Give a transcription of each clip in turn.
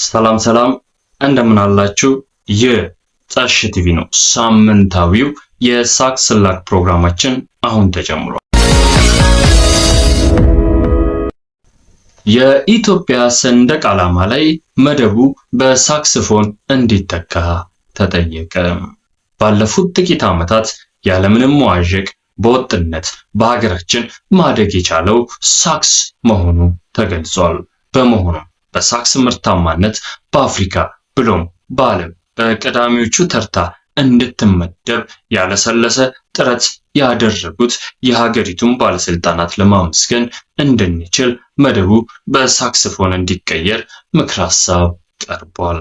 ሰላም ሰላም እንደምን አላችሁ? ይህ ጸሽ ቲቪ ነው። ሳምንታዊው የሳክስ ላክ ፕሮግራማችን አሁን ተጀምሯል። የኢትዮጵያ ሰንደቅ ዓላማ ላይ መደቡ በሳክስፎን እንዲተካ ተጠየቀ። ባለፉት ጥቂት ዓመታት ያለምንም መዋዠቅ በወጥነት በሀገራችን ማደግ የቻለው ሳክስ መሆኑ ተገልጿል። በመሆኑም በሳክስ ምርታማነት በአፍሪካ ብሎም በዓለም በቀዳሚዎቹ ተርታ እንድትመደብ ያለሰለሰ ጥረት ያደረጉት የሀገሪቱን ባለስልጣናት ለማመስገን እንድንችል መደቡ በሳክስፎን እንዲቀየር ምክረ ሀሳብ ቀርቧል።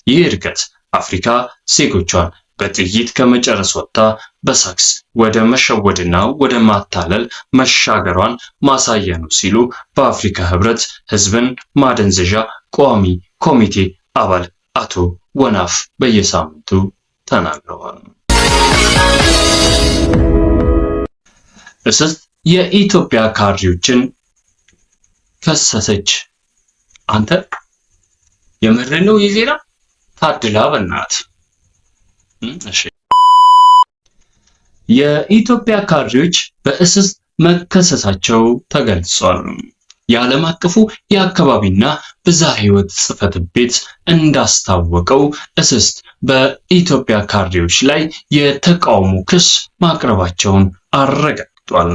ይህ እድገት አፍሪካ ዜጎቿን በጥይት ከመጨረስ ወጥታ በሳክስ ወደ መሸወድና ወደ ማታለል መሻገሯን ማሳያ ነው ሲሉ በአፍሪካ ህብረት ህዝብን ማደንዘዣ ቋሚ ኮሚቴ አባል አቶ ወናፍ በየሳምንቱ ተናግረዋል። እስስት የኢትዮጵያ ካድሬዎችን ከሰሰች። አንተ የምር ነው የዜና ታድላ በእናት እሺ። የኢትዮጵያ ካድሬዎች በእስስት መከሰሳቸው ተገልጿል። የዓለም አቀፉ የአካባቢና ብዝሃ ህይወት ጽሕፈት ቤት እንዳስታወቀው እስስት በኢትዮጵያ ካድሬዎች ላይ የተቃውሞ ክስ ማቅረባቸውን አረጋግጧል።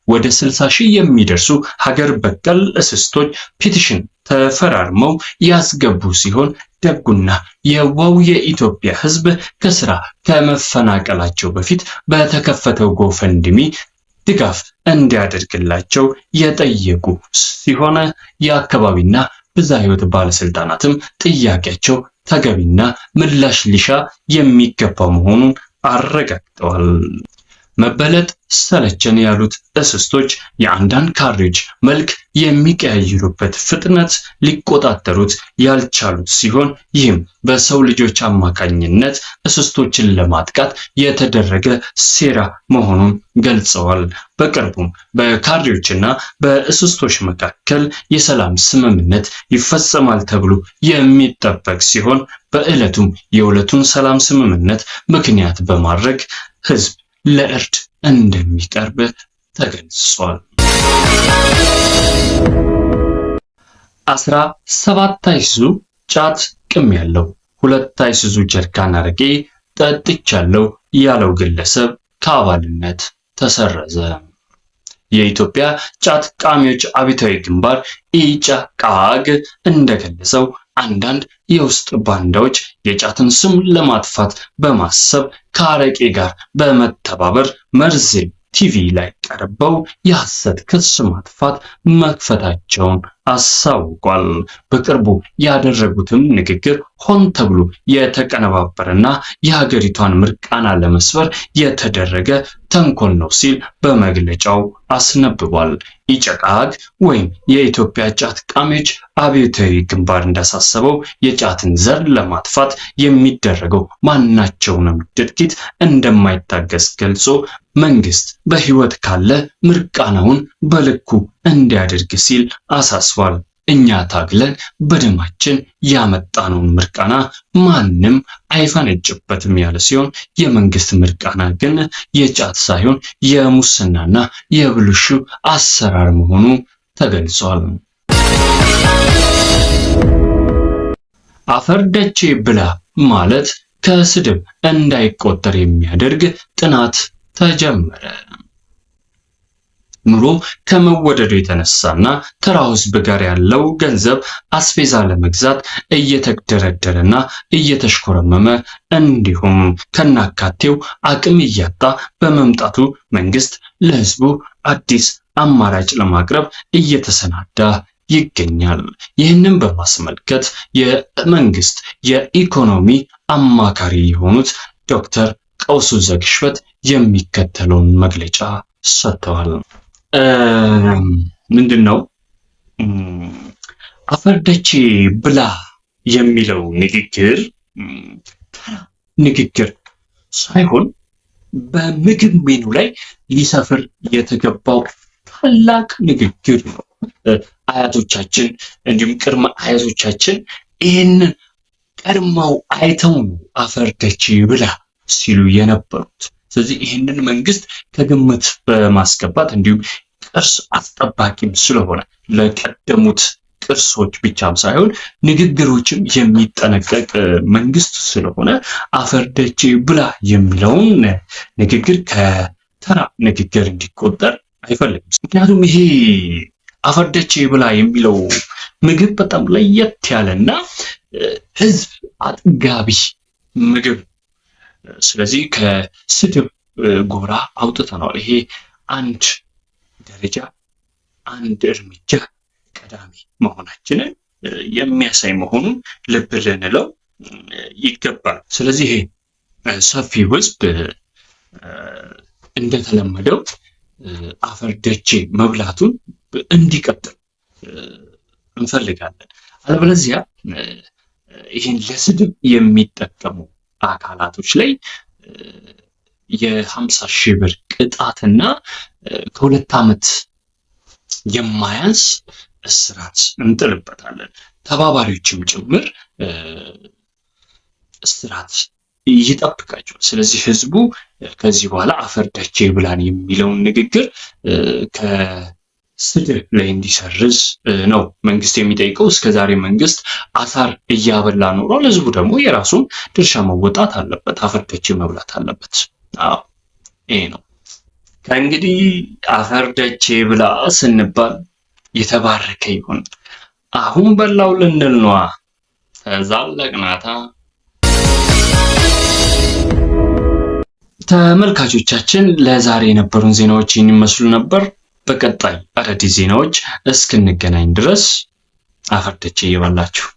ወደ 60 ሺህ የሚደርሱ ሀገር በቀል እስስቶች ፔቲሽን ተፈራርመው ያስገቡ ሲሆን ደጉና የዋው የኢትዮጵያ ህዝብ ከስራ ከመፈናቀላቸው በፊት በተከፈተው ጎፈንድሚ ድጋፍ እንዲያደርግላቸው የጠየቁ ሲሆን የአካባቢና ብዝሃ ህይወት ባለስልጣናትም ጥያቄያቸው ተገቢና ምላሽ ሊሻ የሚገባ መሆኑን አረጋግጠዋል። መበለጥ ሰለቸን ያሉት እስስቶች የአንዳንድ ካድሬዎች መልክ የሚቀያይሩበት ፍጥነት ሊቆጣጠሩት ያልቻሉት ሲሆን ይህም በሰው ልጆች አማካኝነት እስስቶችን ለማጥቃት የተደረገ ሴራ መሆኑን ገልጸዋል። በቅርቡም በካድሬዎችና በእስስቶች መካከል የሰላም ስምምነት ይፈጸማል ተብሎ የሚጠበቅ ሲሆን በዕለቱም የሁለቱን ሰላም ስምምነት ምክንያት በማድረግ ህዝብ ለእርድ እንደሚቀርብ ተገልጿል። 17 አይሱዙ ጫት ቅሜያለሁ፣ 2 አይሱዙ ጀሪካን አረቄ ጠጥቻለሁ ያለው ግለሰብ ከአባልነት ተሰረዘ። የኢትዮጵያ ጫት ቃሚዎች አብዮታዊ ግንባር ኢጫቃግ እንደገለጸው አንዳንድ የውስጥ ባንዳዎች የጫትን ስም ለማጥፋት በማሰብ ከአረቄ ጋር በመተባበር መርዝ ቲቪ ላይ ቀርበው የሐሰት ክስ ማጥፋት መክፈታቸውን አሳውቋል። በቅርቡ ያደረጉትም ንግግር ሆን ተብሎ የተቀነባበረና የሀገሪቷን ምርቃና ለመስበር የተደረገ ተንኮል ነው ሲል በመግለጫው አስነብቧል። ኢጫቃግ ወይም የኢትዮጵያ ጫት ቃሚዎች አብዮታዊ ግንባር እንዳሳሰበው የጫትን ዘር ለማጥፋት የሚደረገው ማናቸውንም ድርጊት እንደማይታገስ ገልጾ መንግስት በህይወት ካለ ምርቃናውን በልኩ እንዲያደርግ ሲል አሳስቧል። እኛ ታግለን በደማችን ያመጣነውን ምርቃና ማንም አይፈነጭበትም ያለ ሲሆን የመንግስት ምርቃና ግን የጫት ሳይሆን የሙስናና የብልሹ አሰራር መሆኑ ተገልጿል። አፈር ደቼ ብላ ማለት ከስድብ እንዳይቆጠር የሚያደርግ ጥናት ተጀመረ። ኑሮ ከመወደዱ የተነሳና ተራው ህዝብ ጋር ያለው ገንዘብ አስቤዛ ለመግዛት እየተደረደረና እየተሽኮረመመ እንዲሁም ከናካቴው አቅም እያጣ በመምጣቱ መንግስት ለህዝቡ አዲስ አማራጭ ለማቅረብ እየተሰናዳ ይገኛል። ይህንን በማስመልከት የመንግስት የኢኮኖሚ አማካሪ የሆኑት ዶክተር ቀውሱ ዘግሽበት የሚከተለውን መግለጫ ሰጥተዋል። ምንድነው አፈር ደቼ ብላ የሚለው ንግግር ንግግር ሳይሆን በምግብ ሜኑ ላይ ሊሰፍር የተገባው ታላቅ ንግግር ነው። አያቶቻችን እንዲሁም ቅድመ አያቶቻችን ይህንን ቀድመው አይተው ነው አፈር ደቼ ብላ ሲሉ የነበሩት። ስለዚህ ይህንን መንግስት ከግምት በማስገባት እንዲሁም ቅርስ አስጠባቂም ስለሆነ ለቀደሙት ቅርሶች ብቻም ሳይሆን ንግግሮችም የሚጠነቀቅ መንግስት ስለሆነ አፈር ደቼ ብላ የሚለውን ንግግር ከተራ ንግግር እንዲቆጠር አይፈልግም። ምክንያቱም ይሄ አፈር ደቼ ብላ የሚለው ምግብ በጣም ለየት ያለና ህዝብ አጥጋቢ ምግብ፣ ስለዚህ ከስድብ ጎራ አውጥተናል። ይሄ አንድ ደረጃ አንድ እርምጃ ቀዳሚ መሆናችንን የሚያሳይ መሆኑን ልብ ልንለው ይገባል። ስለዚህ ይሄ ሰፊው ህዝብ እንደተለመደው አፈር ደቼ መብላቱን እንዲቀጥል እንፈልጋለን። አለበለዚያ ይህን ለስድብ የሚጠቀሙ አካላቶች ላይ የ50,000 ብር ቅጣትና ከ2 ዓመት የማያንስ እስራት እንጥልበታለን። ተባባሪዎችም ጭምር እስራት ይጠብቃቸዋል። ስለዚህ ህዝቡ ከዚህ በኋላ አፈር ደቼ ብላን የሚለውን ንግግር ከስድብ ላይ እንዲሰርዝ ነው መንግስት የሚጠይቀው። እስከዛሬ መንግስት አሳር እያበላ ኖሯል። ህዝቡ ደግሞ የራሱን ድርሻ መወጣት አለበት፣ አፈር ደቼ መብላት አለበት። አዎ ይሄ ነው። ከእንግዲህ አፈር ደቼ ብላ ስንባል የተባረከ ይሁን። አሁን በላው ልንል ነዋ። ተዛለቅናታ። ተመልካቾቻችን ለዛሬ የነበሩን ዜናዎች ይህን ይመስሉ ነበር። በቀጣይ አዳዲስ ዜናዎች እስክንገናኝ ድረስ አፈር ደቼ ይበላችሁ።